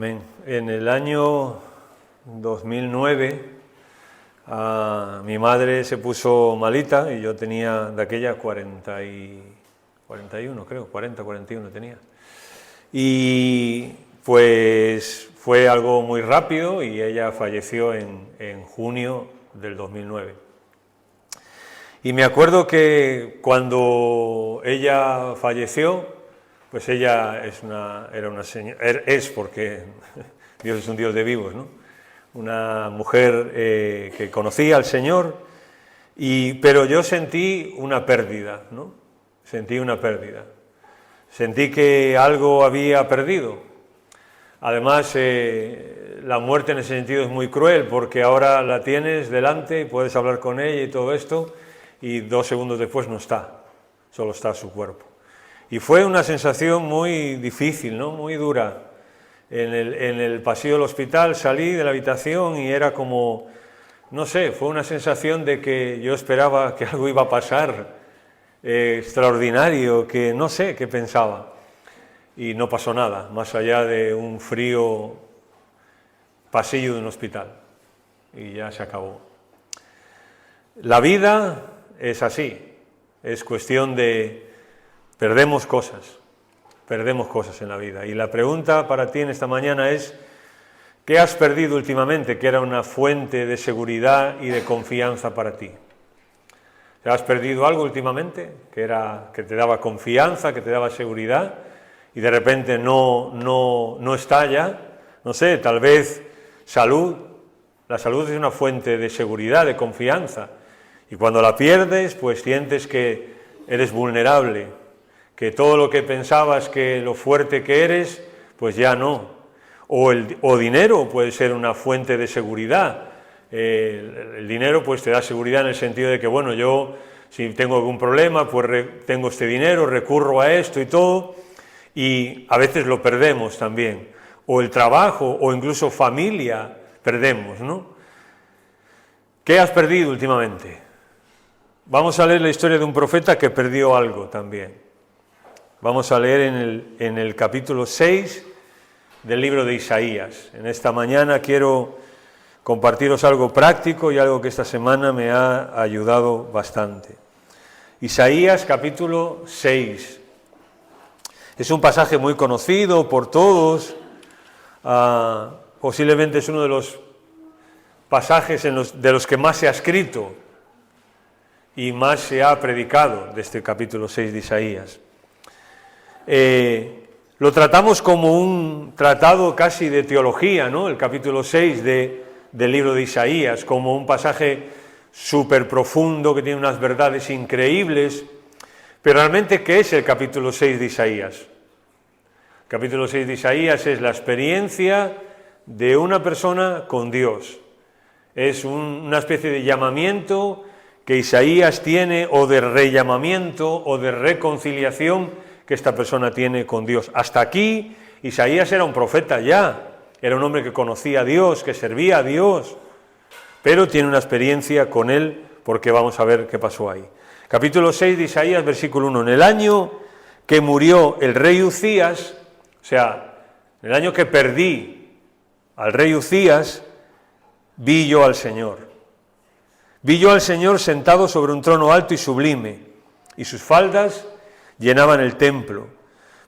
Amén. En el año 2009 mi madre se puso malita y yo tenía de aquella 41 creo, 41 tenía. Y pues fue algo muy rápido y ella falleció en junio del 2009. Y me acuerdo que cuando ella falleció, pues ella era una señora, es porque Dios es un Dios de vivos, ¿no? Una mujer que conocía al Señor, pero yo sentí una pérdida, ¿no? Sentí una pérdida. Sentí que algo había perdido. Además, la muerte en ese sentido es muy cruel, porque ahora la tienes delante, puedes hablar con ella y todo esto, y 2 segundos después no está, solo está su cuerpo. Y fue una sensación muy difícil, ¿no? Muy dura. En el pasillo del hospital salí de la habitación y era como, no sé, fue una sensación de que yo esperaba que algo iba a pasar extraordinario, que no sé qué pensaba. Y no pasó nada, más allá de un frío pasillo de un hospital. Y ya se acabó. La vida es así, es cuestión de... Perdemos cosas en la vida. Y la pregunta para ti en esta mañana es, ¿qué has perdido últimamente que era una fuente de seguridad y de confianza para ti? ¿Has perdido algo últimamente que te daba confianza, que te daba seguridad y de repente no está ya? No sé, tal vez salud. La salud es una fuente de seguridad, de confianza. Y cuando la pierdes, pues sientes que eres vulnerable, que todo lo que pensabas, que lo fuerte que eres, pues ya no. O dinero puede ser una fuente de seguridad. El dinero pues te da seguridad en el sentido de que, bueno, yo si tengo algún problema, pues tengo este dinero, recurro a esto y todo, y a veces lo perdemos también. O el trabajo, o incluso familia, perdemos, ¿no? ¿Qué has perdido últimamente? Vamos a leer la historia de un profeta que perdió algo también. Vamos a leer en el capítulo 6 del libro de Isaías. En esta mañana quiero compartiros algo práctico y algo que esta semana me ha ayudado bastante. Isaías capítulo 6. Es un pasaje muy conocido por todos, posiblemente es uno de los pasajes de los que más se ha escrito y más se ha predicado de este capítulo 6 de Isaías. Lo tratamos como un tratado casi de teología, ¿no? El capítulo 6 del libro de Isaías, como un pasaje súper profundo que tiene unas verdades increíbles. Pero realmente, ¿qué es el capítulo 6 de Isaías? El capítulo 6 de Isaías es la experiencia de una persona con Dios. Es una especie de llamamiento que Isaías tiene, o de rellamamiento, o de reconciliación que esta persona tiene con Dios. Hasta aquí, Isaías era un profeta ya, era un hombre que conocía a Dios, que servía a Dios, pero tiene una experiencia con Él, porque vamos a ver qué pasó ahí. Capítulo 6 de Isaías, versículo 1. En el año que murió el rey Uzías, o sea, en el año que perdí al rey Uzías, vi yo al Señor. Vi yo al Señor sentado sobre un trono alto y sublime, y sus faldas llenaban el templo.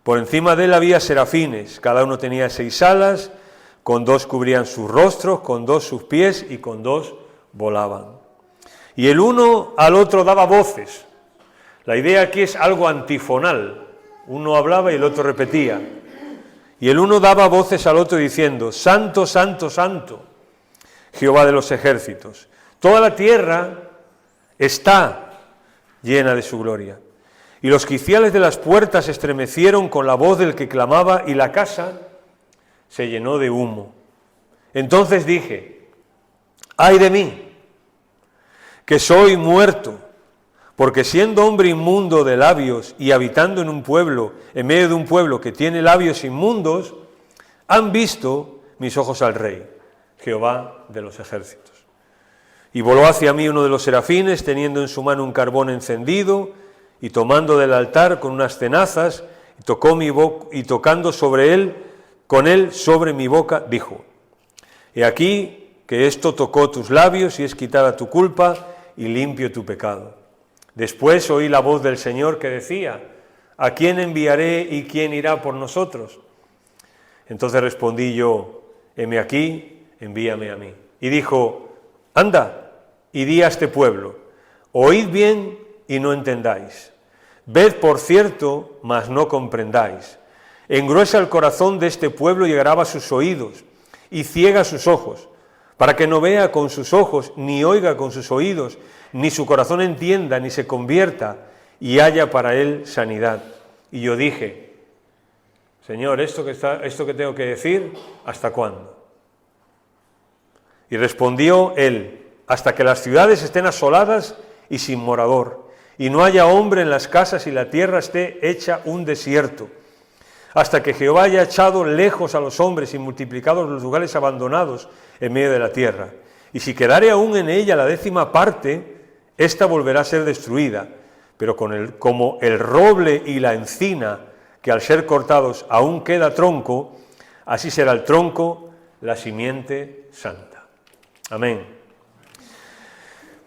Por encima de él había serafines, cada uno tenía 6 alas, con 2 cubrían sus rostros, con 2 sus pies y con 2 volaban. Y el uno al otro daba voces. La idea aquí es algo antifonal. Uno hablaba y el otro repetía. Y el uno daba voces al otro diciendo: Santo, santo, santo, Jehová de los ejércitos. Toda la tierra está llena de su gloria. Y los quiciales de las puertas se estremecieron con la voz del que clamaba, y la casa se llenó de humo. Entonces dije: ¡ay de mí, que soy muerto! Porque siendo hombre inmundo de labios y habitando en medio de un pueblo que tiene labios inmundos, han visto mis ojos al Rey, Jehová de los ejércitos. Y voló hacia mí uno de los serafines, teniendo en su mano un carbón encendido, y tomando del altar con unas tenazas, y tocando sobre él con él sobre mi boca, dijo: he aquí que esto tocó tus labios y es quitada tu culpa y limpio tu pecado. Después oí la voz del Señor que decía: ¿a quién enviaré y quién irá por nosotros? Entonces respondí yo: heme aquí, envíame a mí. Y dijo: anda y di a este pueblo: oíd bien y no entendáis. Ved por cierto, mas no comprendáis. Engruesa el corazón de este pueblo y agrava sus oídos, y ciega sus ojos, para que no vea con sus ojos, ni oiga con sus oídos, ni su corazón entienda, ni se convierta, y haya para él sanidad. Y yo dije: Señor, esto que tengo que decir, ¿hasta cuándo? Y respondió él: hasta que las ciudades estén asoladas y sin morador, y no haya hombre en las casas y la tierra esté hecha un desierto, hasta que Jehová haya echado lejos a los hombres y multiplicados los lugares abandonados en medio de la tierra. Y si quedare aún en ella la 10ª parte, ésta volverá a ser destruida, pero como el roble y la encina, que al ser cortados aún queda tronco, así será el tronco, la simiente santa. Amén.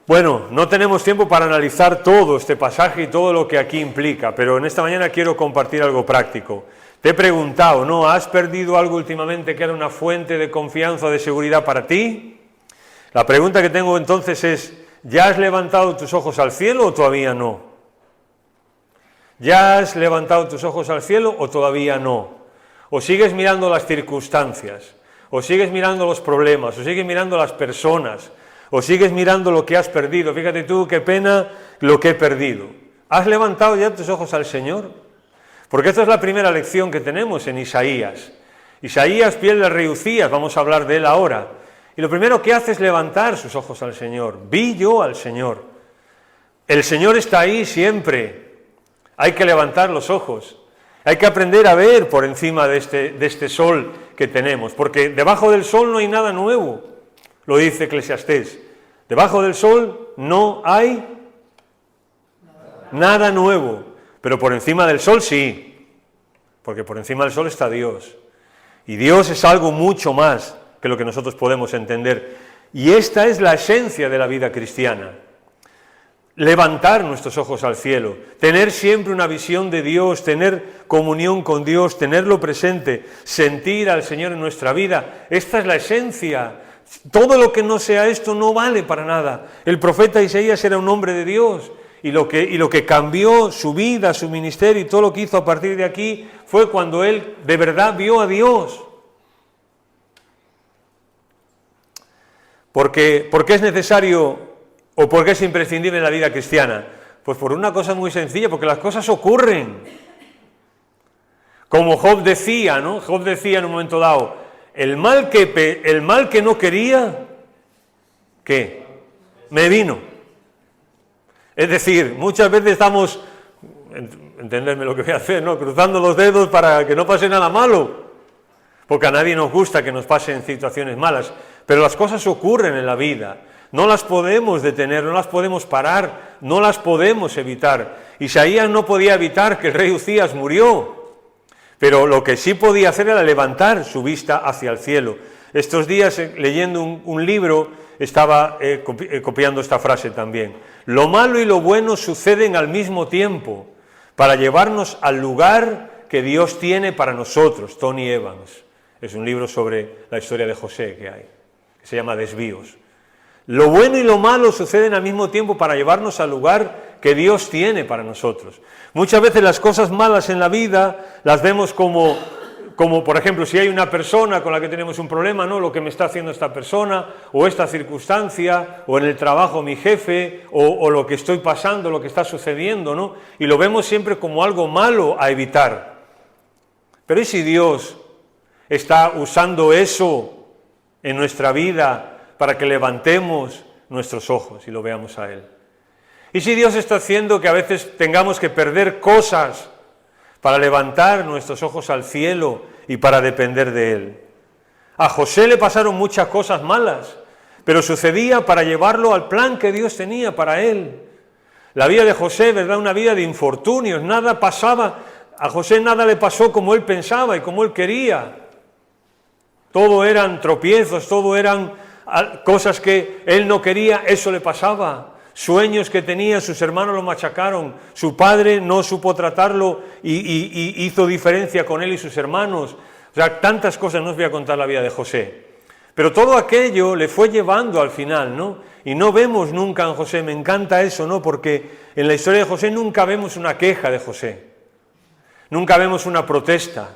Bueno, no tenemos tiempo para analizar todo este pasaje y todo lo que aquí implica, pero en esta mañana quiero compartir algo práctico. Te he preguntado, ¿no? ¿Has perdido algo últimamente que era una fuente de confianza o de seguridad para ti? La pregunta que tengo entonces es: ¿ya has levantado tus ojos al cielo o todavía no? ¿Ya has levantado tus ojos al cielo o todavía no? ¿O sigues mirando las circunstancias? ¿O sigues mirando los problemas? ¿O sigues mirando las personas? ¿O sigues mirando lo que has perdido? Fíjate tú, qué pena lo que he perdido. ¿Has levantado ya tus ojos al Señor? Porque esta es la primera lección que tenemos en Isaías. Isaías, piel de rey Uzías, vamos a hablar de él ahora. Y lo primero que hace es levantar sus ojos al Señor. Vi yo al Señor. El Señor está ahí siempre. Hay que levantar los ojos. Hay que aprender a ver por encima de este sol que tenemos. Porque debajo del sol no hay nada nuevo. Lo dice Eclesiastés. Debajo del sol no hay nada nuevo. Pero por encima del sol sí. Porque por encima del sol está Dios. Y Dios es algo mucho más que lo que nosotros podemos entender. Y esta es la esencia de la vida cristiana. Levantar nuestros ojos al cielo, tener siempre una visión de Dios, tener comunión con Dios, tenerlo presente, sentir al Señor en nuestra vida. Esta es la esencia. Todo lo que no sea esto no vale para nada. El profeta Isaías era un hombre de Dios y lo que cambió su vida, su ministerio y todo lo que hizo a partir de aquí fue cuando él de verdad vio a Dios. ¿Por qué es necesario o por qué es imprescindible en la vida cristiana? Pues por una cosa muy sencilla, porque las cosas ocurren. Como Job decía, ¿no? Job decía en un momento dado: el mal que no quería, ¿qué? Me vino. Es decir, muchas veces estamos, entenderme lo que voy a hacer, ¿no? Cruzando los dedos para que no pase nada malo, porque a nadie nos gusta que nos pasen situaciones malas, pero las cosas ocurren en la vida, no las podemos detener, no las podemos parar, no las podemos evitar. Isaías no podía evitar que el rey Uzías murió, pero lo que sí podía hacer era levantar su vista hacia el cielo. Estos días, leyendo un libro, estaba copiando esta frase también: lo malo y lo bueno suceden al mismo tiempo para llevarnos al lugar que Dios tiene para nosotros. Tony Evans, es un libro sobre la historia de José que hay, que se llama Desvíos. Lo bueno y lo malo suceden al mismo tiempo para llevarnos al lugar que Dios tiene para nosotros. Muchas veces las cosas malas en la vida las vemos como por ejemplo, si hay una persona con la que tenemos un problema, ¿no? Lo que me está haciendo esta persona, o esta circunstancia, o en el trabajo mi jefe, o lo que estoy pasando, lo que está sucediendo, ¿no? Y lo vemos siempre como algo malo a evitar. Pero ¿y si Dios está usando eso en nuestra vida para que levantemos nuestros ojos y lo veamos a Él? ¿Y si Dios está haciendo que a veces tengamos que perder cosas para levantar nuestros ojos al cielo y para depender de Él? A José le pasaron muchas cosas malas, pero sucedía para llevarlo al plan que Dios tenía para él. La vida de José, ¿verdad?, una vida de infortunios, nada pasaba, a José nada le pasó como él pensaba y como él quería. todo eran tropiezos, todo eran cosas que él no quería, eso le pasaba. Sueños que tenía, sus hermanos lo machacaron, su padre no supo tratarlo y hizo diferencia con él y sus hermanos. O sea, tantas cosas, no os voy a contar la vida de José. Pero todo aquello le fue llevando al final, ¿no? Y no vemos nunca en José, me encanta eso, ¿no? Porque en la historia de José nunca vemos una queja de José, nunca vemos una protesta,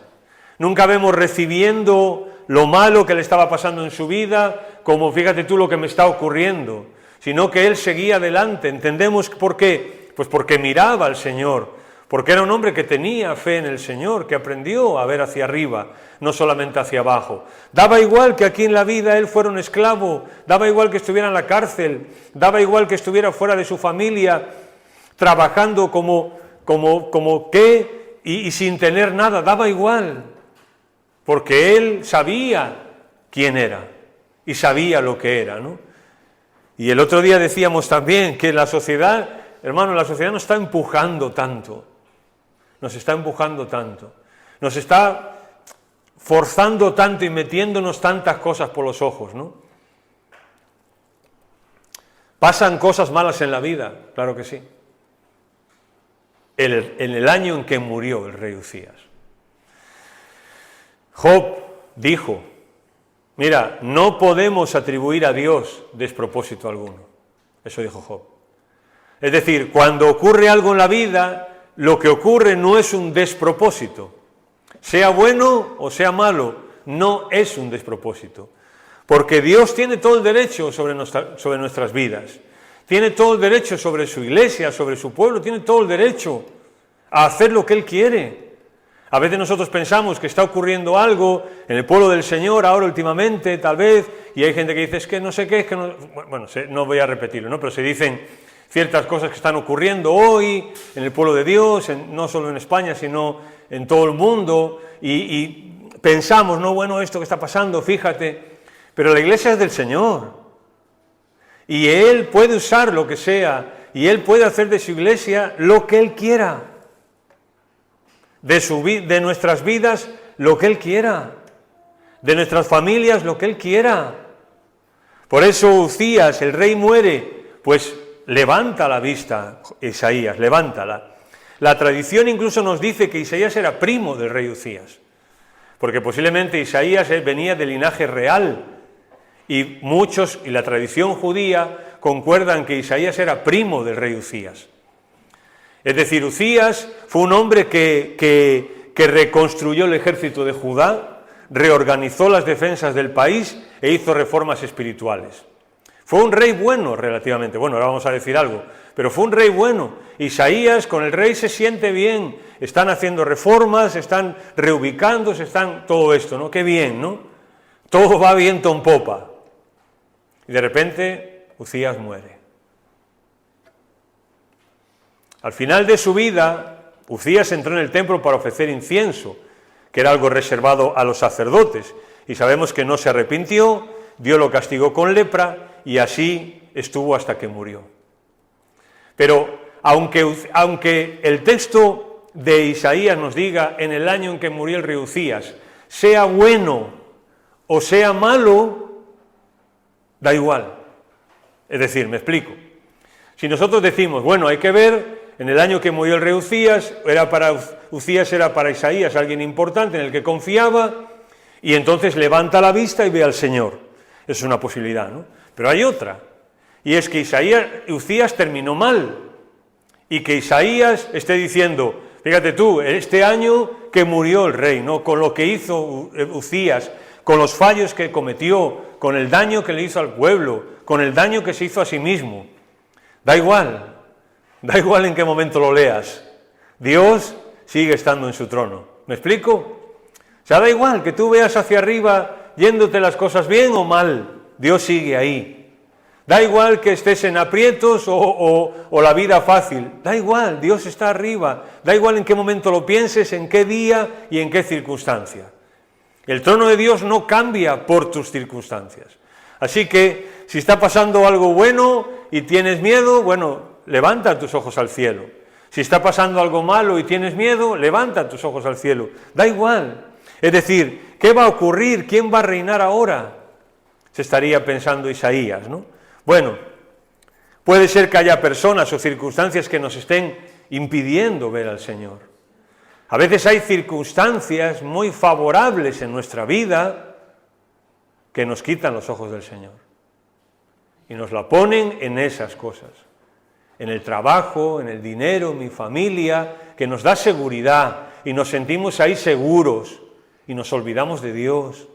nunca vemos recibiendo lo malo que le estaba pasando en su vida, como fíjate tú lo que me está ocurriendo, sino que él seguía adelante. ¿Entendemos por qué? Pues porque miraba al Señor, porque era un hombre que tenía fe en el Señor, que aprendió a ver hacia arriba, no solamente hacia abajo. Daba igual que aquí en la vida él fuera un esclavo, daba igual que estuviera en la cárcel, daba igual que estuviera fuera de su familia, trabajando y sin tener nada, daba igual, porque él sabía quién era y sabía lo que era, ¿no? Y el otro día decíamos también que la sociedad, hermano, la sociedad nos está empujando tanto, nos está empujando tanto, nos está forzando tanto y metiéndonos tantas cosas por los ojos, ¿no? ¿Pasan cosas malas en la vida? Claro que sí. En el año en que murió el rey Uzías, Job dijo, mira, no podemos atribuir a Dios despropósito alguno. Eso dijo Job. Es decir, cuando ocurre algo en la vida, lo que ocurre no es un despropósito. Sea bueno o sea malo, no es un despropósito. Porque Dios tiene todo el derecho sobre nuestras vidas. Tiene todo el derecho sobre su iglesia, sobre su pueblo, tiene todo el derecho a hacer lo que Él quiere. A veces nosotros pensamos que está ocurriendo algo en el pueblo del Señor, ahora últimamente, tal vez, y hay gente que dice, es que no sé qué, es que no... Bueno, no voy a repetirlo, ¿no? Pero se dicen ciertas cosas que están ocurriendo hoy en el pueblo de Dios, no solo en España, sino en todo el mundo, y pensamos, no, bueno, esto que está pasando, fíjate, pero la iglesia es del Señor, y Él puede usar lo que sea, y Él puede hacer de su iglesia lo que Él quiera. De nuestras vidas lo que Él quiera, de nuestras familias lo que Él quiera. Por eso Uzías, el rey, muere, pues levanta la vista, Isaías, levántala. La tradición incluso nos dice que Isaías era primo del rey Uzías, porque posiblemente Isaías venía del linaje real, y la tradición judía concuerdan que Isaías era primo del rey Uzías. Es decir, Uzías fue un hombre que reconstruyó el ejército de Judá, reorganizó las defensas del país e hizo reformas espirituales. Fue un rey bueno relativamente, bueno, ahora vamos a decir algo, pero fue un rey bueno. Isaías con el rey se siente bien, están haciendo reformas, están reubicándose, todo esto, ¿no? Qué bien, ¿no? Todo va viento en popa. Y de repente Uzías muere. Al final de su vida, Uzías entró en el templo para ofrecer incienso, que era algo reservado a los sacerdotes, y sabemos que no se arrepintió, Dios lo castigó con lepra, y así estuvo hasta que murió. Pero aunque el texto de Isaías nos diga en el año en que murió el rey Uzías, sea bueno o sea malo, da igual. Es decir, me explico. Si nosotros decimos, bueno, hay que ver, en el año que murió el rey Uzías era para Isaías alguien importante en el que confiaba, y entonces levanta la vista y ve al Señor. Es una posibilidad, ¿no? Pero hay otra, y es que Uzías terminó mal, y que Isaías esté diciendo, fíjate tú, este año que murió el rey, ¿no? Con lo que hizo Uzías, con los fallos que cometió, con el daño que le hizo al pueblo, con el daño que se hizo a sí mismo. Da igual en qué momento lo leas, Dios sigue estando en su trono. ¿Me explico? O sea, da igual que tú veas hacia arriba yéndote las cosas bien o mal, Dios sigue ahí. Da igual que estés en aprietos o la vida fácil, da igual, Dios está arriba. Da igual en qué momento lo pienses, en qué día y en qué circunstancia. El trono de Dios no cambia por tus circunstancias. Así que si está pasando algo bueno y tienes miedo, bueno, levanta tus ojos al cielo. Si está pasando algo malo y tienes miedo, levanta tus ojos al cielo. Da igual. Es decir, ¿Qué va a ocurrir? ¿Quién va a reinar ahora? Se estaría pensando Isaías, ¿no? Bueno, puede ser que haya personas o circunstancias que nos estén impidiendo ver al Señor. A veces hay circunstancias muy favorables en nuestra vida que nos quitan los ojos del Señor y nos la ponen en esas cosas, en el trabajo, en el dinero, en mi familia, que nos da seguridad y nos sentimos ahí seguros y nos olvidamos de Dios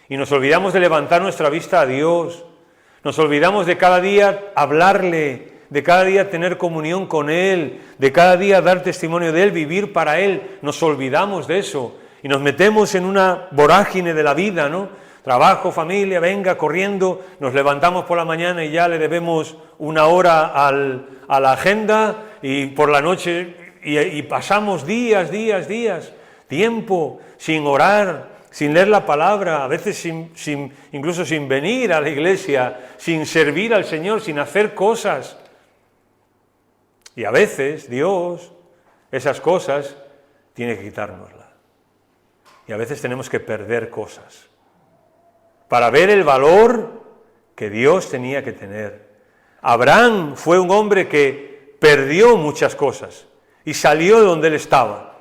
y nos olvidamos de levantar nuestra vista a Dios, nos olvidamos de cada día hablarle, de cada día tener comunión con Él, de cada día dar testimonio de Él, vivir para Él. Nos olvidamos de eso y nos metemos en una vorágine de la vida, ¿no? Trabajo, familia, venga, corriendo, nos levantamos por la mañana y ya le debemos una hora a la agenda y por la noche y pasamos días, tiempo sin orar, sin leer la palabra, a veces incluso sin venir a la iglesia, sin servir al Señor, sin hacer cosas. Y a veces Dios, esas cosas, tiene que quitárnoslas. Y a veces tenemos que perder cosas para ver el valor que Dios tenía que tener. Abraham fue un hombre que perdió muchas cosas y salió de donde él estaba.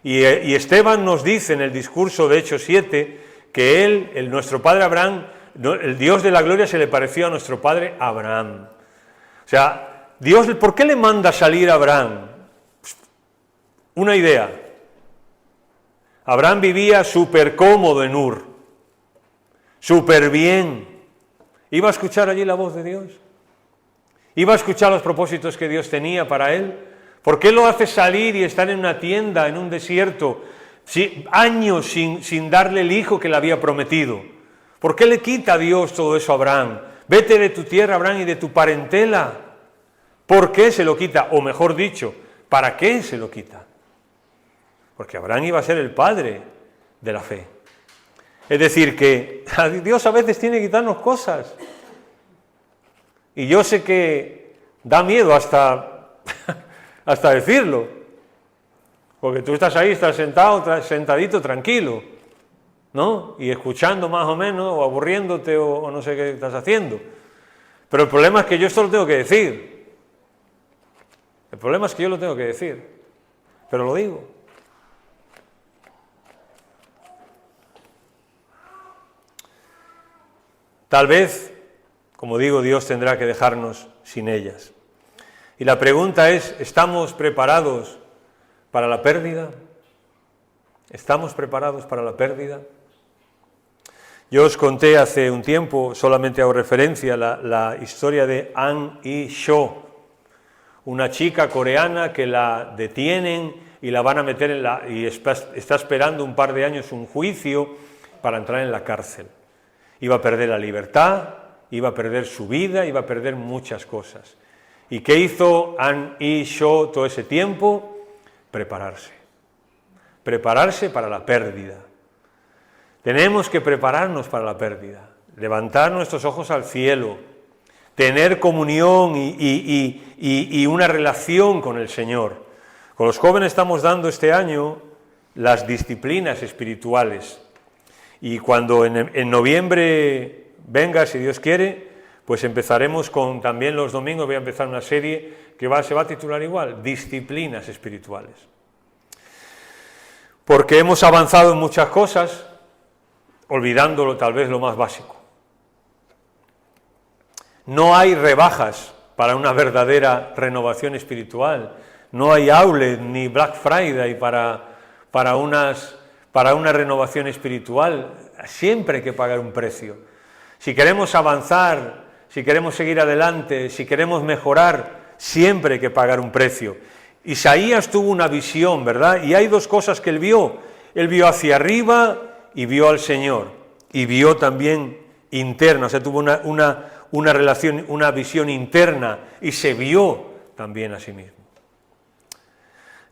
Y Esteban nos dice en el discurso de Hechos 7 que nuestro padre Abraham, el Dios de la gloria se le pareció a nuestro padre Abraham. O sea, Dios, ¿por qué le manda salir a Abraham? Una idea. Abraham vivía súper cómodo en Ur, súper bien. ¿Iba a escuchar allí la voz de Dios? ¿Iba a escuchar los propósitos que Dios tenía para él? ¿Por qué lo hace salir y estar en una tienda, en un desierto, años sin darle el hijo que le había prometido? ¿Por qué le quita a Dios todo eso a Abraham? Vete de tu tierra, Abraham, y de tu parentela. ¿Por qué se lo quita? O mejor dicho, ¿para qué se lo quita? Porque Abraham iba a ser el padre de la fe. Es decir, que Dios a veces tiene que quitarnos cosas. Y yo sé que da miedo hasta decirlo. Porque tú estás ahí, estás sentadito, tranquilo, ¿no? Y escuchando más o menos, o aburriéndote, o no sé qué estás haciendo. Pero el problema es que yo esto lo tengo que decir. El problema es que yo lo tengo que decir, pero lo digo. Tal vez, como digo, Dios tendrá que dejarnos sin ellas. Y la pregunta es, ¿estamos preparados para la pérdida? ¿Estamos preparados para la pérdida? Yo os conté hace un tiempo, solamente hago referencia, la historia de An Hee-cho, una chica coreana que la detienen y la van a meter y está esperando un par de años un juicio para entrar en la cárcel. Iba a perder la libertad, iba a perder su vida, iba a perder muchas cosas. ¿Y qué hizo An Hee-cho todo ese tiempo? Prepararse para la pérdida. Tenemos que prepararnos para la pérdida, levantar nuestros ojos al cielo, tener comunión y una relación con el Señor. Con los jóvenes estamos dando este año las disciplinas espirituales. Y cuando en noviembre venga, si Dios quiere, pues empezaremos también los domingos, voy a empezar una serie que se va a titular igual, Disciplinas Espirituales. Porque hemos avanzado en muchas cosas, olvidándolo tal vez lo más básico. No hay rebajas para una verdadera renovación espiritual. No hay outlet ni Black Friday para una renovación espiritual. Siempre hay que pagar un precio. Si queremos avanzar, si queremos seguir adelante, si queremos mejorar, siempre hay que pagar un precio. Isaías tuvo una visión, ¿verdad? Y hay dos cosas que él vio. Él vio hacia arriba y vio al Señor. Y vio también interna, o sea, tuvo una relación, una visión interna y se vio también a sí mismo.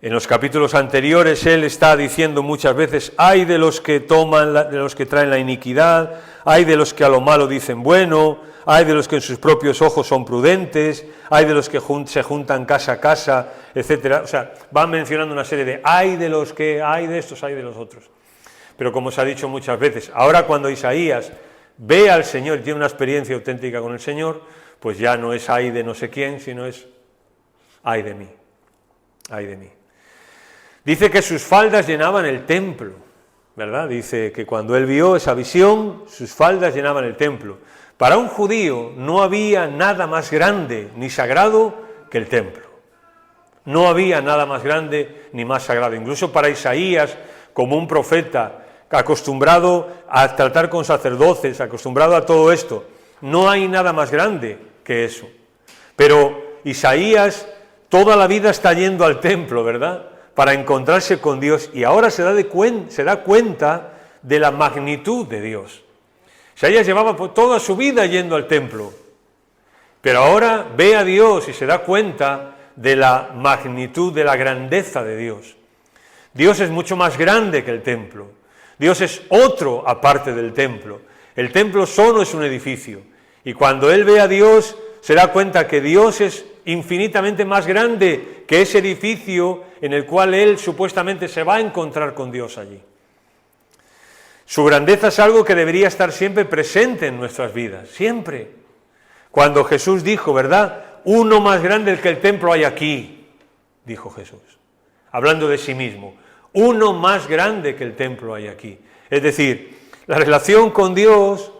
En los capítulos anteriores él está diciendo muchas veces, ay de los que de los que traen la iniquidad, ay de los que a lo malo dicen bueno, ay de los que en sus propios ojos son prudentes, ay de los que se juntan casa a casa, etcétera. O sea, van mencionando una serie de ay de los que, ay de estos, ay de los otros. pero como se ha dicho muchas veces, ahora cuando Isaías ve al Señor y tiene una experiencia auténtica con el Señor, pues ya no es ay de no sé quién, sino es ay de mí, ay de mí. Dice que sus faldas llenaban el templo, ¿verdad? Dice que cuando él vio esa visión, sus faldas llenaban el templo. Para un judío no había nada más grande ni sagrado que el templo. No había nada más grande ni más sagrado. Incluso para Isaías, como un profeta acostumbrado a tratar con sacerdotes, acostumbrado a todo esto, no hay nada más grande que eso. Pero Isaías toda la vida está yendo al templo, ¿verdad?, para encontrarse con Dios, y ahora se da cuenta de la magnitud de Dios. Isaías llevaba toda su vida yendo al templo, pero ahora ve a Dios y se da cuenta de la magnitud, de la grandeza de Dios. Dios es mucho más grande que el templo. Dios es otro aparte del templo. El templo solo es un edificio, y cuando él ve a Dios, se da cuenta que Dios es infinitamente más grande que ese edificio en el cual él supuestamente se va a encontrar con Dios allí. Su grandeza es algo que debería estar siempre presente en nuestras vidas, siempre. Cuando Jesús dijo, ¿verdad?, uno más grande que el templo hay aquí, dijo Jesús, hablando de sí mismo, uno más grande que el templo hay aquí. Es decir, la relación con Dios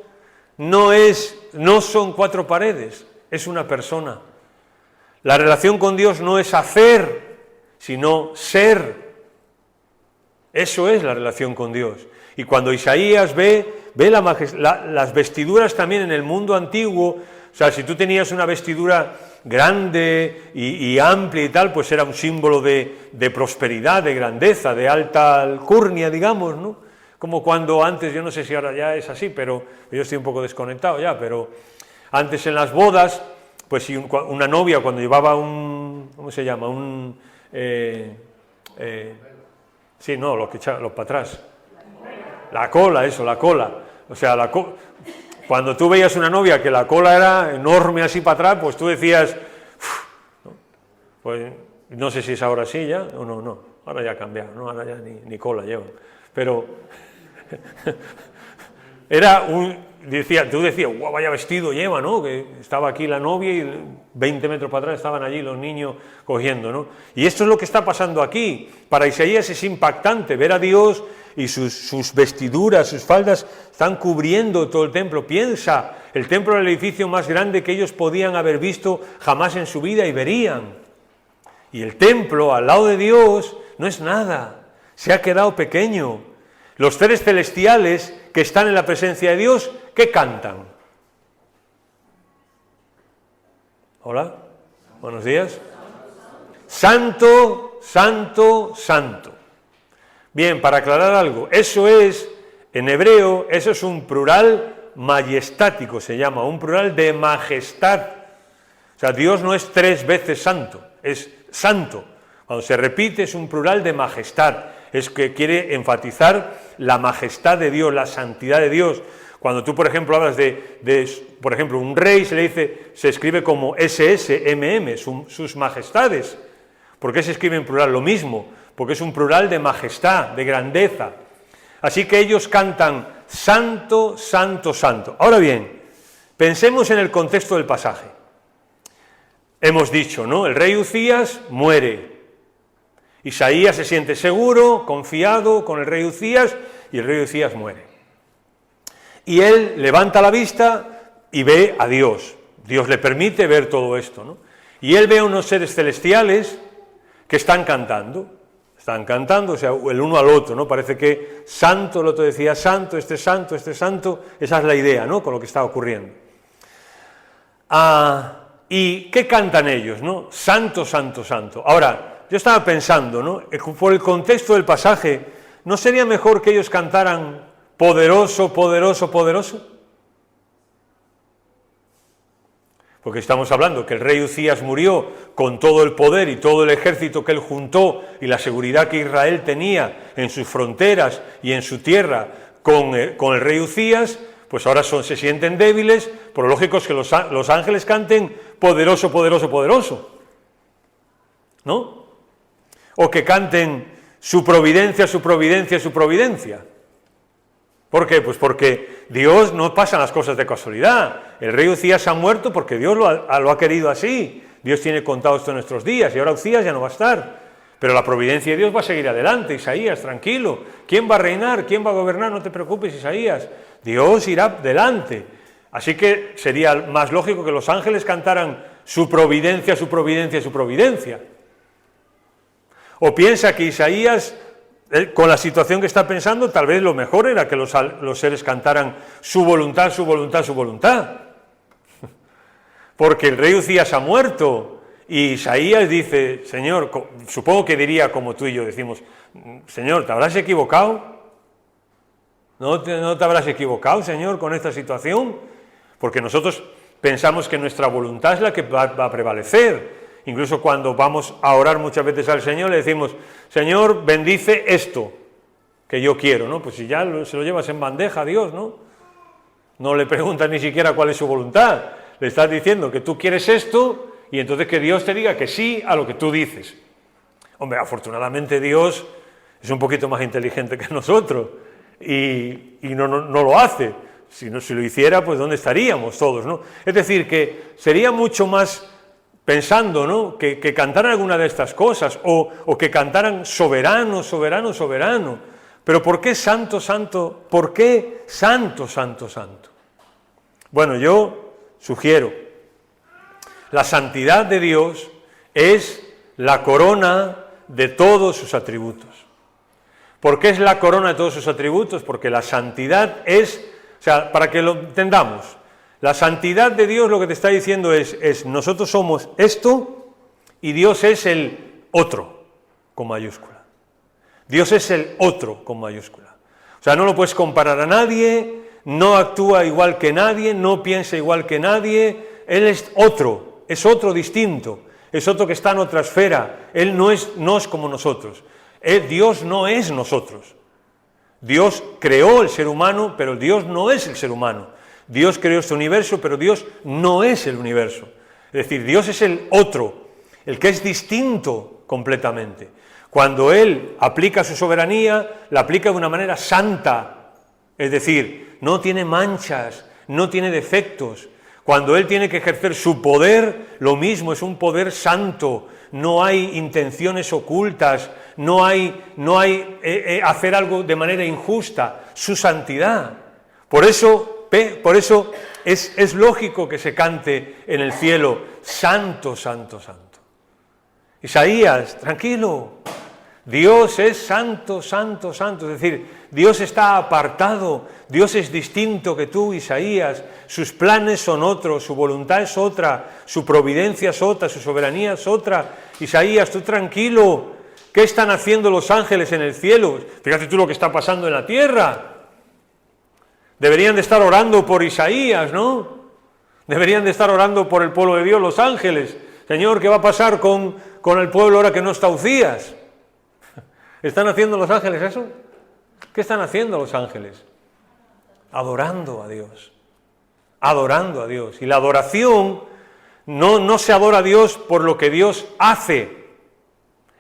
no son cuatro paredes, es una persona. La relación con Dios no es hacer, sino ser. Eso es la relación con Dios. Y cuando Isaías ve las vestiduras también en el mundo antiguo, o sea, si tú tenías una vestidura grande y amplia y tal, pues era un símbolo de prosperidad, de grandeza, de alta alcurnia, digamos, ¿no? Como cuando antes, yo no sé si ahora ya es así, pero yo estoy un poco desconectado ya, pero antes en las bodas, pues si una novia cuando llevaba ¿cómo se llama? Sí, no, los para atrás. La cola, eso, la cola. O sea, cuando tú veías una novia que la cola era enorme así para atrás, pues tú decías, ¿no? Pues no sé si es ahora sí ya, o no, ahora ya ha cambiado, ¿no? Ahora ya ni cola llevan. Pero era tú decías, guau, vaya vestido lleva, ¿no? Que estaba aquí la novia y 20 metros para atrás estaban allí los niños cogiendo, ¿no? Y esto es lo que está pasando aquí. Para Isaías es impactante ver a Dios y sus vestiduras, sus faldas están cubriendo todo el templo. Piensa, el templo era el edificio más grande que ellos podían haber visto jamás en su vida y verían. Y el templo al lado de Dios no es nada, se ha quedado pequeño. Los seres celestiales que están en la presencia de Dios, ¿qué cantan? Hola, buenos días. Santo, santo, santo. Bien, para aclarar algo, eso es, en hebreo, eso es un plural majestático, se llama, un plural de majestad. O sea, Dios no es 3 veces santo, es santo. Cuando se repite es un plural de majestad, es que quiere enfatizar la majestad de Dios, la santidad de Dios. Cuando tú, por ejemplo, hablas por ejemplo, un rey se escribe como SSMM, sus majestades. ¿Por qué se escribe en plural? Lo mismo, porque es un plural de majestad, de grandeza. Así que ellos cantan santo, santo, santo. Ahora bien, pensemos en el contexto del pasaje. Hemos dicho, ¿no? El rey Uzías muere. Isaías se siente seguro, confiado con el rey Uzías, y el rey Uzías muere. Y él levanta la vista y ve a Dios. Dios le permite ver todo esto, ¿no? Y él ve a unos seres celestiales que están cantando, o sea, el uno al otro, ¿no? Parece que santo, el otro decía santo, esa es la idea, ¿no? Con lo que está ocurriendo. ¿Y qué cantan ellos, no? Santo, santo, santo. Ahora, yo estaba pensando, ¿no? Por el contexto del pasaje, ¿no sería mejor que ellos cantaran poderoso, poderoso, poderoso? Porque estamos hablando que el rey Uzías murió con todo el poder y todo el ejército que él juntó y la seguridad que Israel tenía en sus fronteras y en su tierra con el rey Uzías, pues ahora se sienten débiles, por lo lógico es que los ángeles canten poderoso, poderoso, poderoso, ¿no? O que canten su providencia, su providencia, su providencia, ¿Por qué? Pues porque Dios no pasa las cosas de casualidad. El rey Uzías ha muerto porque Dios lo ha querido así. Dios tiene contado esto en nuestros días y ahora Uzías ya no va a estar. Pero la providencia de Dios va a seguir adelante. Isaías, tranquilo. ¿Quién va a reinar? ¿Quién va a gobernar? No te preocupes, Isaías. Dios irá adelante. Así que sería más lógico que los ángeles cantaran su providencia, su providencia, su providencia. O piensa que Isaías, con la situación que está pensando, tal vez lo mejor era que los seres cantaran su voluntad, su voluntad, su voluntad. Porque el rey Uzías ha muerto y Isaías dice, Señor, supongo que diría como tú y yo decimos, Señor, ¿te habrás equivocado? ¿No te habrás equivocado, Señor, con esta situación? Porque nosotros pensamos que nuestra voluntad es la que va a prevalecer. Incluso cuando vamos a orar muchas veces al Señor, le decimos, Señor, bendice esto que yo quiero, ¿no? Pues si ya se lo llevas en bandeja a Dios, ¿no? No le preguntas ni siquiera cuál es su voluntad. Le estás diciendo que tú quieres esto y entonces que Dios te diga que sí a lo que tú dices. Hombre, afortunadamente Dios es un poquito más inteligente que nosotros y no lo hace. Si lo hiciera, pues ¿dónde estaríamos todos, no? Es decir, que sería mucho más pensando, ¿no?, que cantaran alguna de estas cosas o que cantaran soberano, soberano, soberano. Pero ¿por qué santo, santo? ¿Por qué santo, santo, santo? Bueno, yo sugiero, la santidad de Dios es la corona de todos sus atributos. ¿Por qué es la corona de todos sus atributos? Porque la santidad es, o sea, para que lo entendamos, la santidad de Dios lo que te está diciendo es nosotros somos esto y Dios es el otro, con mayúscula. Dios es el otro, con mayúscula. O sea, no lo puedes comparar a nadie, no actúa igual que nadie, no piensa igual que nadie, Él es otro distinto, es otro que está en otra esfera, Él no es como nosotros, Dios no es nosotros. Dios creó el ser humano, pero Dios no es el ser humano. Dios creó este universo, pero Dios no es el universo. Es decir, Dios es el otro, el que es distinto completamente. Cuando Él aplica su soberanía, la aplica de una manera santa, es decir, no tiene manchas, no tiene defectos. Cuando Él tiene que ejercer su poder, lo mismo, es un poder santo, no hay intenciones ocultas, no hay hacer algo de manera injusta, su santidad. Por eso es lógico que se cante en el cielo, santo, santo, santo. Isaías, tranquilo, Dios es santo, santo, santo, es decir, Dios está apartado, Dios es distinto que tú, Isaías, sus planes son otros, su voluntad es otra, su providencia es otra, su soberanía es otra. Isaías, tú tranquilo, ¿qué están haciendo los ángeles en el cielo? Fíjate tú lo que está pasando en la tierra. Deberían de estar orando por Isaías, ¿no? Deberían de estar orando por el pueblo de Dios, los ángeles. Señor, ¿qué va a pasar con el pueblo ahora que no está Uzías? ¿Están haciendo los ángeles eso? ¿Qué están haciendo los ángeles? Adorando a Dios. Adorando a Dios. Y la adoración no se adora a Dios por lo que Dios hace.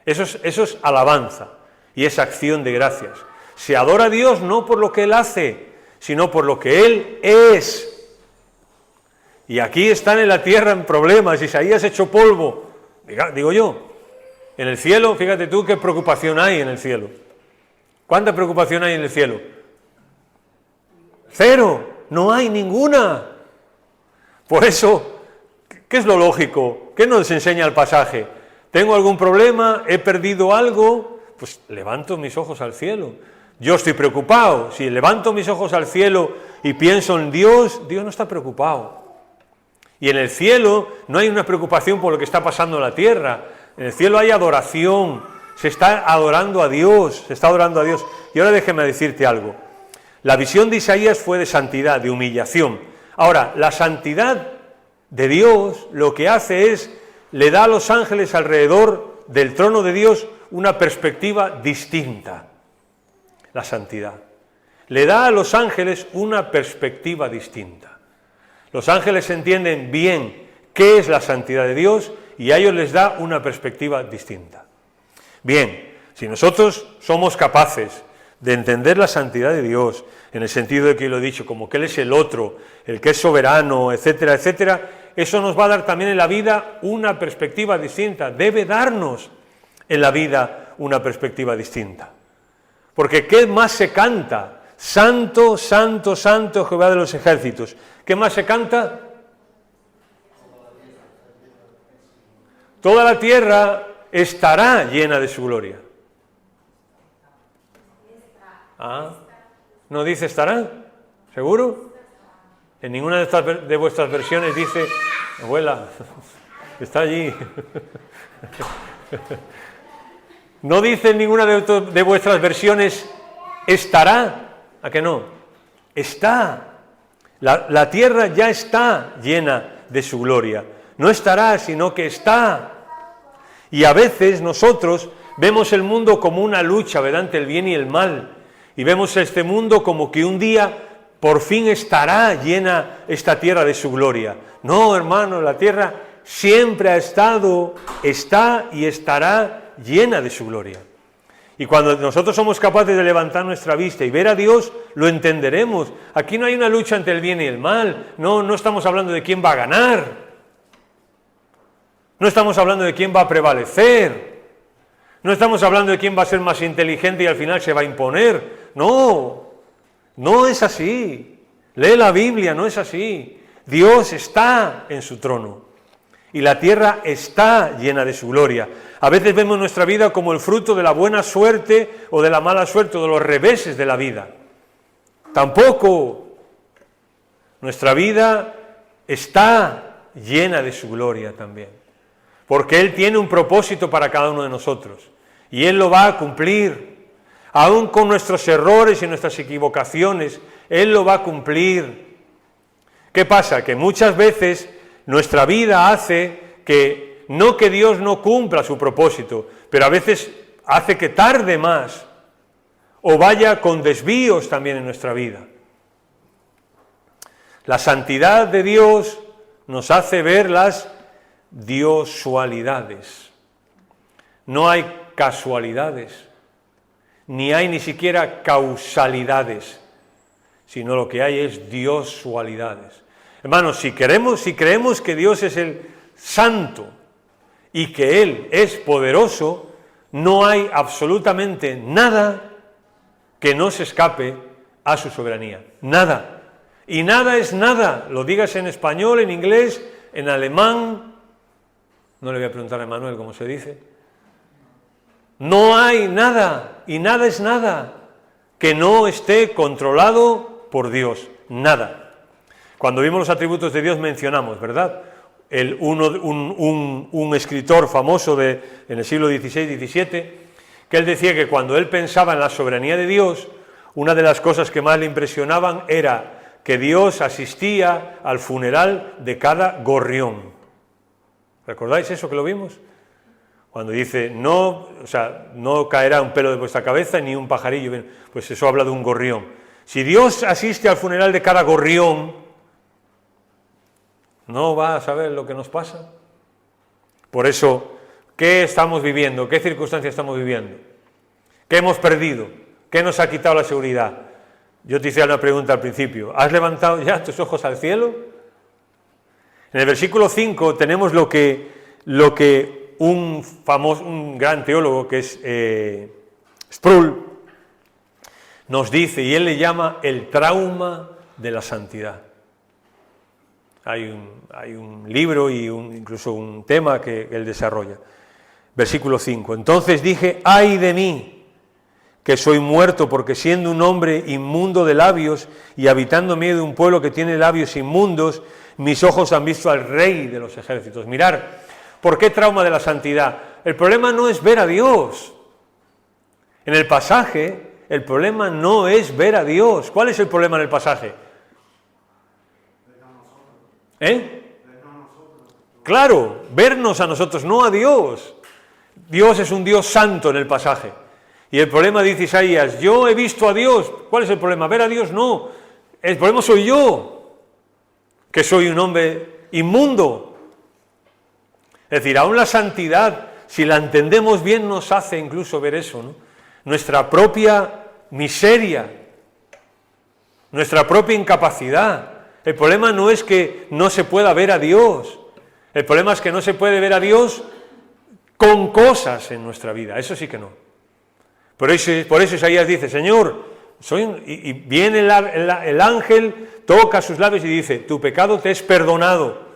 Eso es alabanza y es acción de gracias. Se adora a Dios no por lo que Él hace, sino por lo que Él es. Y aquí están en la tierra en problemas, Isaías hecho polvo, digo yo. En el cielo, fíjate tú qué preocupación hay en el cielo. ¿Cuánta preocupación hay en el cielo? Cero, no hay ninguna. Por eso, ¿qué es lo lógico? ¿Qué nos enseña el pasaje? ¿Tengo algún problema? ¿He perdido algo? Pues levanto mis ojos al cielo. Yo estoy preocupado. Si levanto mis ojos al cielo y pienso en Dios, Dios no está preocupado. Y en el cielo no hay una preocupación por lo que está pasando en la tierra. En el cielo hay adoración. Se está adorando a Dios. Se está adorando a Dios. Y ahora déjeme decirte algo. La visión de Isaías fue de santidad, de humillación. Ahora, la santidad de Dios lo que hace es, le da a los ángeles alrededor del trono de Dios una perspectiva distinta. La santidad. Le da a los ángeles una perspectiva distinta. Los ángeles entienden bien qué es la santidad de Dios y a ellos les da una perspectiva distinta. Bien, si nosotros somos capaces de entender la santidad de Dios, en el sentido de que lo he dicho, como que Él es el otro, el que es soberano, etcétera, etcétera, eso nos va a dar también en la vida una perspectiva distinta, debe darnos en la vida una perspectiva distinta. Porque ¿qué más se canta? Santo, santo, santo Jehová de los ejércitos. ¿Qué más se canta? Toda la tierra estará llena de su gloria. ¿No dice estará? ¿Seguro? En ninguna de vuestras versiones dice, abuela, está allí. No dice en ninguna de vuestras versiones estará, ¿a que no? Está. La tierra ya está llena de su gloria. No estará, sino que está. Y a veces nosotros vemos el mundo como una lucha, ¿verdad?, entre el bien y el mal. Y vemos este mundo como que un día por fin estará llena esta tierra de su gloria. No, hermano, la tierra siempre ha estado, está y estará llena de su gloria. Y cuando nosotros somos capaces de levantar nuestra vista y ver a Dios, lo entenderemos. Aquí no hay una lucha entre el bien y el mal. No estamos hablando de quién va a ganar. No estamos hablando de quién va a prevalecer. No estamos hablando de quién va a ser más inteligente y al final se va a imponer. No es así. Lee la Biblia, no es así. Dios está en su trono y la tierra está llena de su gloria. A veces vemos nuestra vida como el fruto de la buena suerte o de la mala suerte o de los reveses de la vida. Tampoco. Nuestra vida está llena de su gloria también, porque Él tiene un propósito para cada uno de nosotros y Él lo va a cumplir. Aún con nuestros errores y nuestras equivocaciones, Él lo va a cumplir. ¿Qué pasa? Que muchas veces nuestra vida hace que, no que Dios no cumpla su propósito, pero a veces hace que tarde más o vaya con desvíos también en nuestra vida. La santidad de Dios nos hace ver las diosualidades. No hay casualidades, ni hay ni siquiera causalidades, sino lo que hay es diosualidades. Hermanos, si creemos que Dios es el santo y que Él es poderoso, no hay absolutamente nada que no se escape a su soberanía. Nada. Y nada es nada, lo digas en español, en inglés, en alemán. No le voy a preguntar a Manuel cómo se dice. No hay nada, y nada es nada, que no esté controlado por Dios. Nada. Cuando vimos los atributos de Dios mencionamos, ¿verdad? Un escritor famoso en el siglo XVI-XVII, que él decía que cuando él pensaba en la soberanía de Dios, una de las cosas que más le impresionaban era que Dios asistía al funeral de cada gorrión. ¿Recordáis eso que lo vimos? Cuando dice, no caerá un pelo de vuestra cabeza ni un pajarillo, pues eso habla de un gorrión. Si Dios asiste al funeral de cada gorrión, ¿no va a saber lo que nos pasa? Por eso, ¿qué estamos viviendo? ¿Qué circunstancias estamos viviendo? ¿Qué hemos perdido? ¿Qué nos ha quitado la seguridad? Yo te hice una pregunta al principio. ¿Has levantado ya tus ojos al cielo? En el versículo 5 tenemos lo que un gran teólogo que es Sproul nos dice, y él le llama el trauma de la santidad. Hay un libro y incluso un tema que él desarrolla. Versículo 5. Entonces dije, ¡ay de mí! Que soy muerto, porque siendo un hombre inmundo de labios y habitando en medio de un pueblo que tiene labios inmundos, mis ojos han visto al Rey de los ejércitos. Mirar, ¿por qué trauma de la santidad? El problema no es ver a Dios. En el pasaje, el problema no es ver a Dios. ¿Cuál es el problema en el pasaje? Claro, vernos a nosotros, no a Dios. Dios es un Dios santo en el pasaje. Y el problema, dice Isaías, yo he visto a Dios. ¿Cuál es el problema? Ver a Dios no. El problema soy yo, que soy un hombre inmundo. Es decir, aún la santidad, si la entendemos bien, nos hace incluso ver eso, ¿no? Nuestra propia miseria, nuestra propia incapacidad. El problema no es que no se pueda ver a Dios, el problema es que no se puede ver a Dios con cosas en nuestra vida, eso sí que no. Por eso Isaías dice, Señor, y viene el ángel, toca sus labios y dice, tu pecado te es perdonado.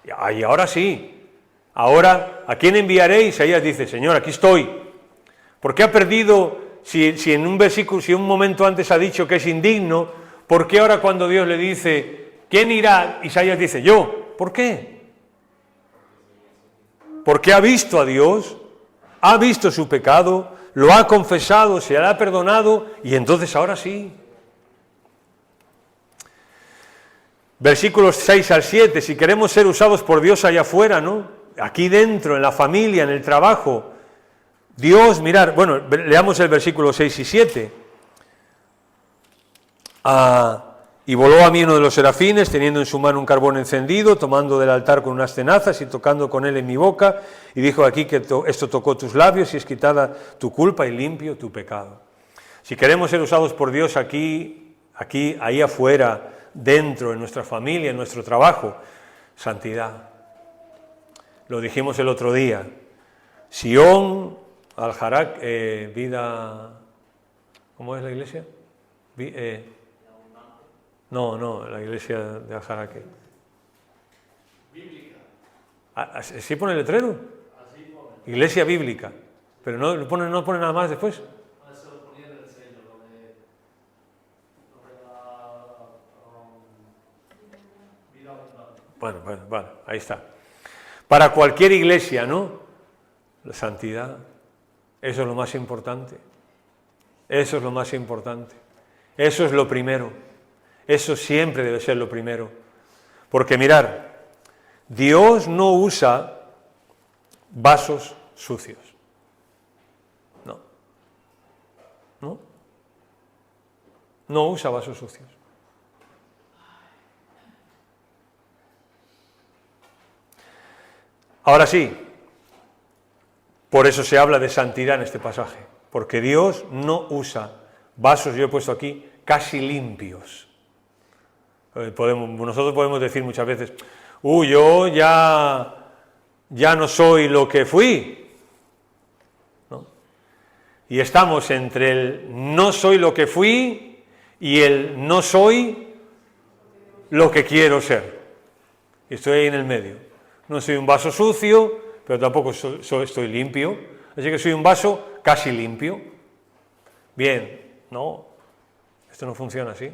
Y ahora sí, ahora, ¿a quién enviaré? Isaías dice, Señor, aquí estoy. ¿Por qué ha perdido, si en un versículo, si un momento antes ha dicho que es indigno, por qué ahora cuando Dios le dice, ¿quién irá? Isaías dice, yo. ¿Por qué? Porque ha visto a Dios, ha visto su pecado, lo ha confesado, se le ha perdonado, y entonces ahora sí. Versículos 6 al 7, si queremos ser usados por Dios allá afuera, ¿no? Aquí dentro, en la familia, en el trabajo, Dios, mirar, bueno, leamos el versículo 6 y 7. Y voló a mí uno de los serafines, teniendo en su mano un carbón encendido, tomando del altar con unas tenazas y tocando con él en mi boca, y dijo aquí que esto tocó tus labios y es quitada tu culpa y limpio tu pecado. Si queremos ser usados por Dios aquí, ahí afuera, dentro, en nuestra familia, en nuestro trabajo, santidad. Lo dijimos el otro día, Sion, Al-Harak, vida, ¿cómo es la iglesia? No, la iglesia de Al-Harak. Bíblica. ¿Sí pone el letrero? Así pone. Iglesia bíblica, pero no pone nada más después. Eso lo ponía en el sello, vida abundante. Bueno, ahí está. Para cualquier iglesia, ¿no? La santidad, eso es lo más importante. Eso es lo más importante. Eso es lo primero. Eso siempre debe ser lo primero. Porque mirar, Dios no usa vasos sucios. No usa vasos sucios. Ahora sí, por eso se habla de santidad en este pasaje, porque Dios no usa vasos, yo he puesto aquí, casi limpios. Nosotros podemos decir muchas veces, yo ya no soy lo que fui, ¿no? Y estamos entre el no soy lo que fui y el no soy lo que quiero ser. Y estoy ahí en el medio. No soy un vaso sucio, pero tampoco estoy limpio, así que soy un vaso casi limpio. Bien, no, esto no funciona así.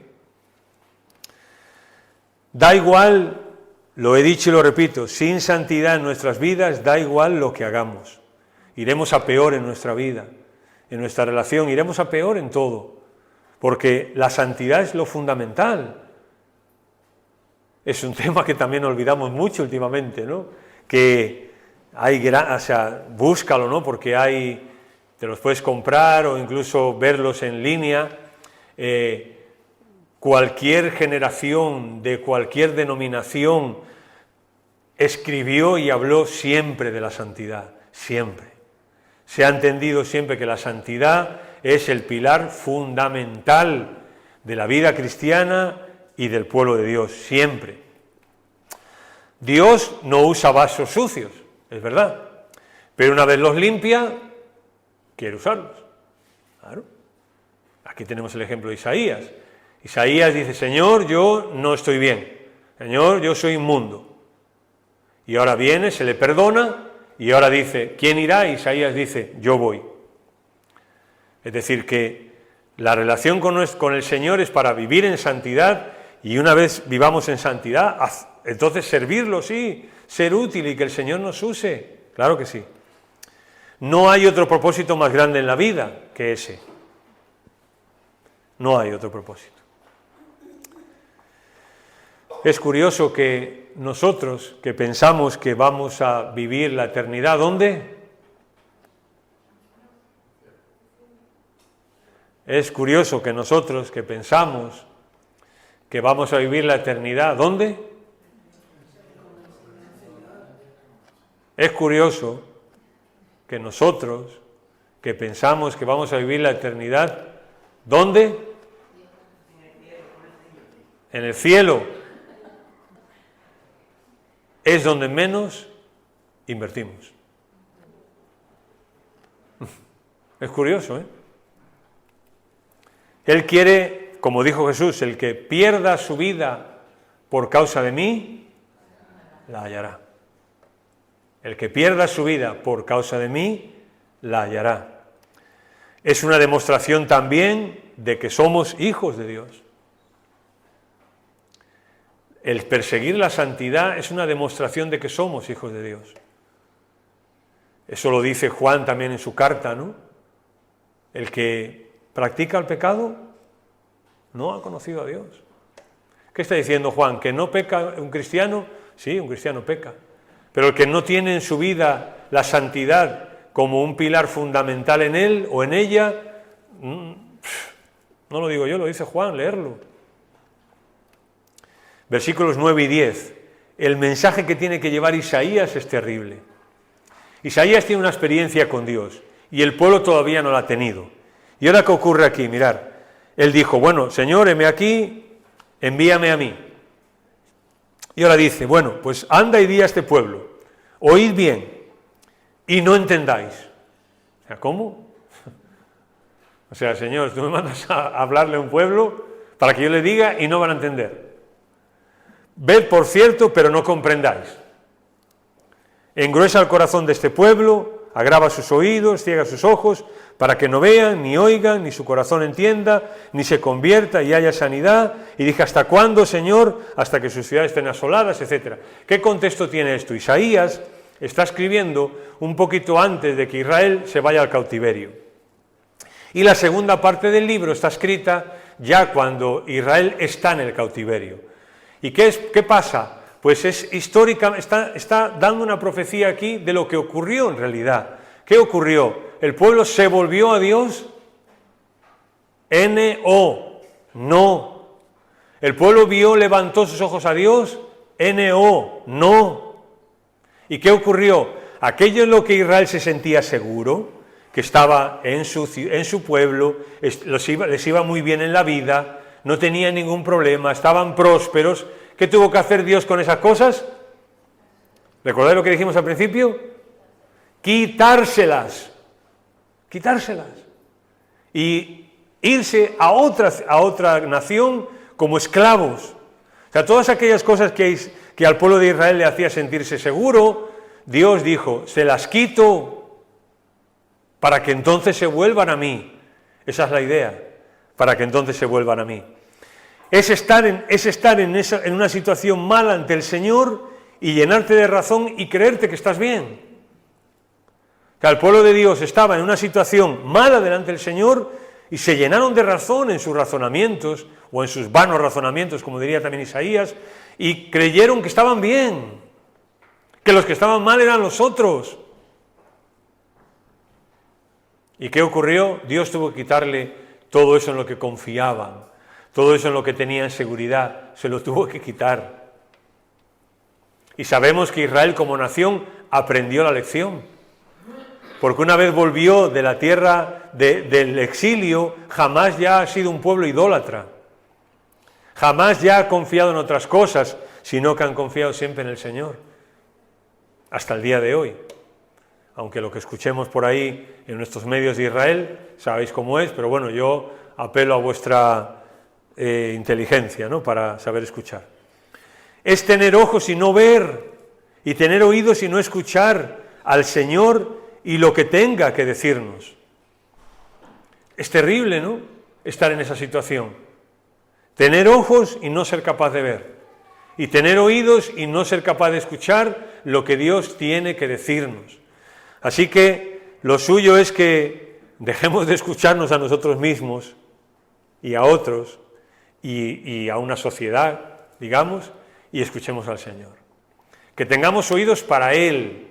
Da igual, lo he dicho y lo repito, sin santidad en nuestras vidas, da igual lo que hagamos. Iremos a peor en nuestra vida, en nuestra relación, iremos a peor en todo, porque la santidad es lo fundamental. Es un tema que también olvidamos mucho últimamente, ¿no? Que hay búscalo, ¿no? Porque te los puedes comprar o incluso verlos en línea. Cualquier generación, de cualquier denominación, escribió y habló siempre de la santidad, siempre. Se ha entendido siempre que la santidad es el pilar fundamental de la vida cristiana y del pueblo de Dios, siempre. Dios no usa vasos sucios, es verdad, pero una vez los limpia, quiere usarlos. Claro. Aquí tenemos el ejemplo de Isaías. Isaías dice, Señor, yo no estoy bien, Señor, yo soy inmundo. Y ahora viene, se le perdona, y ahora dice, ¿quién irá? Isaías dice, yo voy. Es decir, que la relación con el Señor es para vivir en santidad, y una vez vivamos en santidad, entonces servirlo, sí, ser útil y que el Señor nos use, claro que sí. No hay otro propósito más grande en la vida que ese. No hay otro propósito. Es curioso que nosotros, que pensamos que vamos a vivir la eternidad, ¿dónde? Es curioso que nosotros, que pensamos que vamos a vivir la eternidad, ¿dónde? Es curioso que nosotros, que pensamos que vamos a vivir la eternidad, ¿Dónde? En el cielo. Es donde menos invertimos. Es curioso, ¿eh? Él quiere, como dijo Jesús, el que pierda su vida por causa de mí, la hallará. El que pierda su vida por causa de mí, la hallará. Es una demostración también de que somos hijos de Dios. El perseguir la santidad es una demostración de que somos hijos de Dios. Eso lo dice Juan también en su carta, ¿no? El que practica el pecado no ha conocido a Dios. ¿Qué está diciendo Juan? ¿Que no peca un cristiano? Sí, un cristiano peca. Pero el que no tiene en su vida la santidad como un pilar fundamental en él o en ella, no lo digo yo, lo dice Juan, leerlo. Versículos 9 y 10. El mensaje que tiene que llevar Isaías es terrible. Isaías tiene una experiencia con Dios y el pueblo todavía no la ha tenido. ¿Y ahora qué ocurre aquí? Mirad, él dijo, bueno, Señor, heme aquí, envíame a mí. Y ahora dice, bueno, pues anda y di a este pueblo, oíd bien y no entendáis. O sea, ¿cómo? O sea, Señor, tú me mandas a hablarle a un pueblo para que yo le diga y no van a entender. Ved por cierto, pero no comprendáis. Engruesa el corazón de este pueblo, agrava sus oídos, ciega sus ojos, para que no vean, ni oigan, ni su corazón entienda, ni se convierta y haya sanidad. Y dije, ¿hasta cuándo, Señor? Hasta que sus ciudades estén asoladas, etc. ¿Qué contexto tiene esto? Isaías está escribiendo un poquito antes de que Israel se vaya al cautiverio. Y la segunda parte del libro está escrita ya cuando Israel está en el cautiverio. ¿Y qué pasa? Pues es histórica, está dando una profecía aquí de lo que ocurrió en realidad. ¿Qué ocurrió? ¿El pueblo se volvió a Dios? N-O, no. ¿El pueblo levantó sus ojos a Dios? N-O, no. ¿Y qué ocurrió? Aquello en lo que Israel se sentía seguro, que estaba en su pueblo, les iba muy bien en la vida, no tenían ningún problema, estaban prósperos. ¿Qué tuvo que hacer Dios con esas cosas? ¿Recordáis lo que dijimos al principio? Quitárselas. Y irse a otra nación como esclavos. O sea, todas aquellas cosas que al pueblo de Israel le hacía sentirse seguro, Dios dijo, se las quito para que entonces se vuelvan a mí. Esa es la idea, para que entonces se vuelvan a mí. Es estar en una situación mala ante el Señor y llenarte de razón y creerte que estás bien. Que el pueblo de Dios estaba en una situación mala delante del Señor y se llenaron de razón en sus razonamientos, o en sus vanos razonamientos, como diría también Isaías, y creyeron que estaban bien, que los que estaban mal eran los otros. ¿Y qué ocurrió? Dios tuvo que quitarle todo eso en lo que confiaban, todo eso en lo que tenían seguridad, se lo tuvo que quitar. Y sabemos que Israel como nación aprendió la lección, porque una vez volvió de la tierra del exilio, jamás ya ha sido un pueblo idólatra, jamás ya ha confiado en otras cosas, sino que han confiado siempre en el Señor, hasta el día de hoy. Aunque lo que escuchemos por ahí en nuestros medios de Israel, sabéis cómo es, pero bueno, yo apelo a vuestra inteligencia, ¿no?, para saber escuchar. Es tener ojos y no ver, y tener oídos y no escuchar al Señor y lo que tenga que decirnos. Es terrible, ¿no?, estar en esa situación. Tener ojos y no ser capaz de ver, y tener oídos y no ser capaz de escuchar lo que Dios tiene que decirnos. Así que lo suyo es que dejemos de escucharnos a nosotros mismos y a otros y a una sociedad, digamos, y escuchemos al Señor. Que tengamos oídos para Él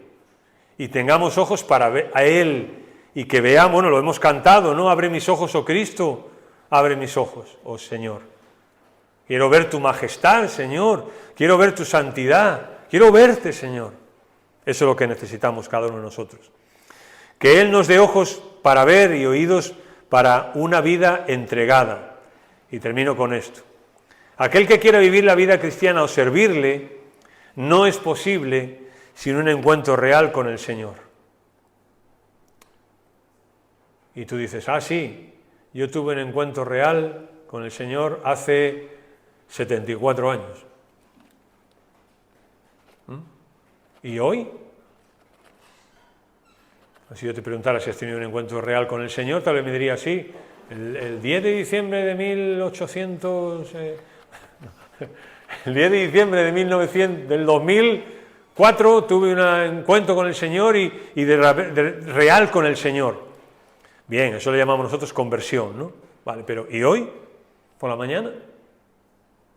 y tengamos ojos para a Él y que veamos, bueno, lo hemos cantado, ¿no? Abre mis ojos, oh Cristo, abre mis ojos, oh Señor. Quiero ver tu majestad, Señor, quiero ver tu santidad, quiero verte, Señor. Eso es lo que necesitamos cada uno de nosotros. Que Él nos dé ojos para ver y oídos para una vida entregada. Y termino con esto. Aquel que quiera vivir la vida cristiana o servirle, no es posible sin un encuentro real con el Señor. Y tú dices, sí, yo tuve un encuentro real con el Señor hace 74 años. ¿Y hoy? Si yo te preguntara si has tenido un encuentro real con el Señor, tal vez me dirías, sí, el 10 de diciembre de 1800... el 10 de diciembre de 1900, del 2004 tuve un encuentro con el Señor y real con el Señor. Bien, eso le llamamos nosotros conversión, ¿no? Vale, pero ¿y hoy? ¿Por la mañana?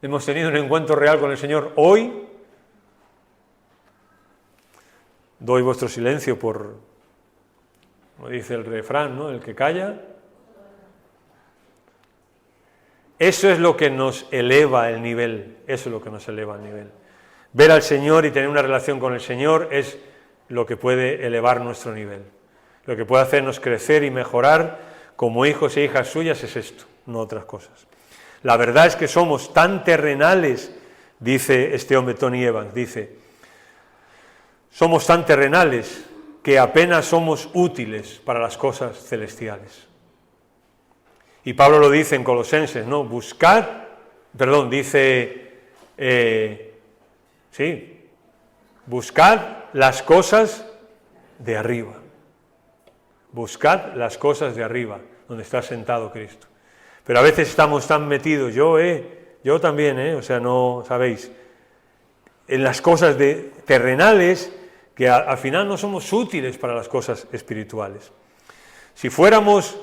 ¿Hemos tenido un encuentro real con el Señor hoy? Doy vuestro silencio por, como dice el refrán, ¿no? El que calla. Eso es lo que nos eleva el nivel, eso es lo que nos eleva el nivel. Ver al Señor y tener una relación con el Señor es lo que puede elevar nuestro nivel. Lo que puede hacernos crecer y mejorar como hijos e hijas suyas es esto, no otras cosas. La verdad es que somos tan terrenales, dice este hombre Tony Evans, dice, somos tan terrenales que apenas somos útiles para las cosas celestiales. Y Pablo lo dice en Colosenses, ¿no? Buscad las cosas de arriba. Buscad las cosas de arriba, donde está sentado Cristo. Pero a veces estamos tan metidos, yo también, o sea, no sabéis, en las cosas terrenales, que al final no somos útiles para las cosas espirituales. Si fuéramos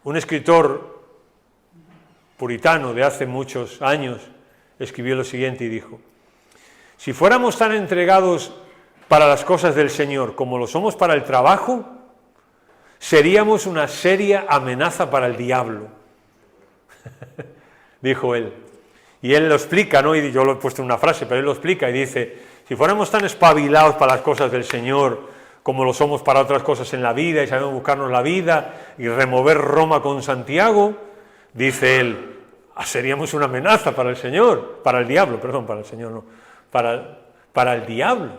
un escritor puritano de hace muchos años, escribió lo siguiente y dijo, si fuéramos tan entregados para las cosas del Señor como lo somos para el trabajo, seríamos una seria amenaza para el diablo, dijo él. Y él lo explica, ¿no? Y yo lo he puesto en una frase, pero él lo explica y dice, si fuéramos tan espabilados para las cosas del Señor como lo somos para otras cosas en la vida y sabemos buscarnos la vida y remover Roma con Santiago, dice él, seríamos una amenaza para el Señor, para el diablo, perdón, para el Señor no, para el diablo.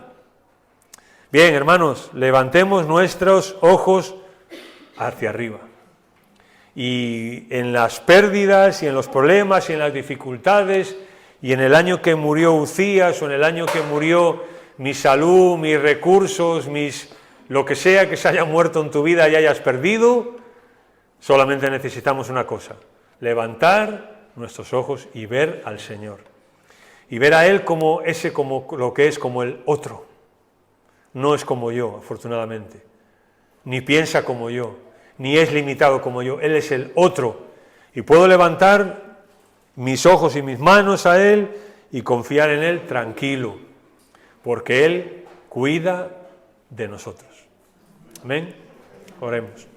Bien, hermanos, levantemos nuestros ojos hacia arriba. Y en las pérdidas y en los problemas y en las dificultades y en el año que murió Ucías o en el año que murió mi salud, mis recursos, lo que sea que se haya muerto en tu vida y hayas perdido, solamente necesitamos una cosa, levantar nuestros ojos y ver al Señor. Y ver a Él como lo que es, como el otro. No es como yo, afortunadamente. Ni piensa como yo, ni es limitado como yo. Él es el otro. Y puedo levantar mis ojos y mis manos a Él y confiar en Él tranquilo, porque Él cuida de nosotros. Amén. Oremos.